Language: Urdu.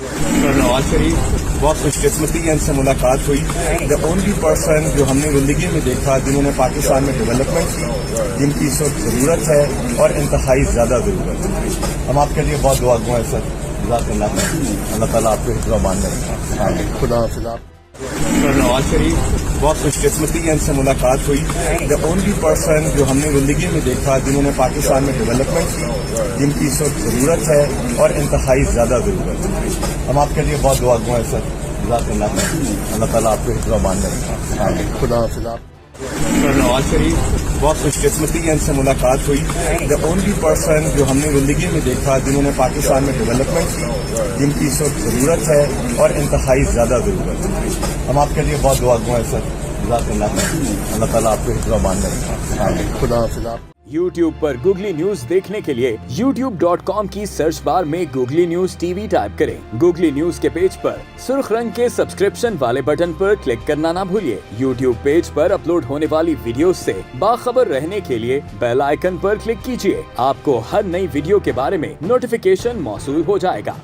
نواز شریف بہت خوش قسمتی ہے ان سے ملاقات ہوئی. دا اونلی پرسن جو ہم نے زندگی میں دیکھا جنہوں نے پاکستان میں ڈیولپمنٹ کی، جن کی اس وقت ضرورت ہے اور انتہائی زیادہ ضرورت ہے. ہم آپ کے لیے بہت دعا گو ہیں سر. جزاک اللہ. اللہ تعالیٰ آپ کو حفظ و امان رکھے. خدا حافظ. نواز شریف بہت خوش قسمتی ہے ان سے ملاقات ہوئی. دا اونلی پرسن جو ہم نے زندگی میں دیکھا جنہوں نے پاکستان میں ڈیولپمنٹ کی، جن کی اس وقت ضرورت ہے اور انتہائی زیادہ ضرورت ہے. ہم آپ کے لیے بہت دعا گو ہیں سر. جزاک اللہ. اللہ تعالیٰ آپ کو حفظ و امان رکھے. خدا حافظ. نواز شریف بہت خوش قسمتی ہے ان سے ملاقات ہوئی. دا اونلی پرسن جو ہم نے زندگی میں دیکھا جنہوں نے پاکستان میں ڈیولپمنٹ کی، جن کی اس وقت ضرورت ہے اور انتہائی زیادہ ضرورت ہے. ہم آپ کے لیے بہت دعا گو ہیں سر. جزاک اللہ. اللہ تعالیٰ آپ کو حفظ و امان رکھے. خدا حافظ. YouTube پر گوگلی نیوز دیکھنے کے لیے youtube.com کی سرچ بار میں googly news T V type کریں. گوگلی نیوز کے پیج پر سرخ رنگ کے سبسکرپشن والے بٹن پر کلک کرنا نہ بھولیے. YouTube پیج پر اپلوڈ ہونے والی ویڈیوز سے باخبر رہنے کے لیے بیل آئیکن پر کلک کیجیے. آپ کو ہر نئی ویڈیو کے بارے میں نوٹیفیکیشن موصول ہو جائے گا.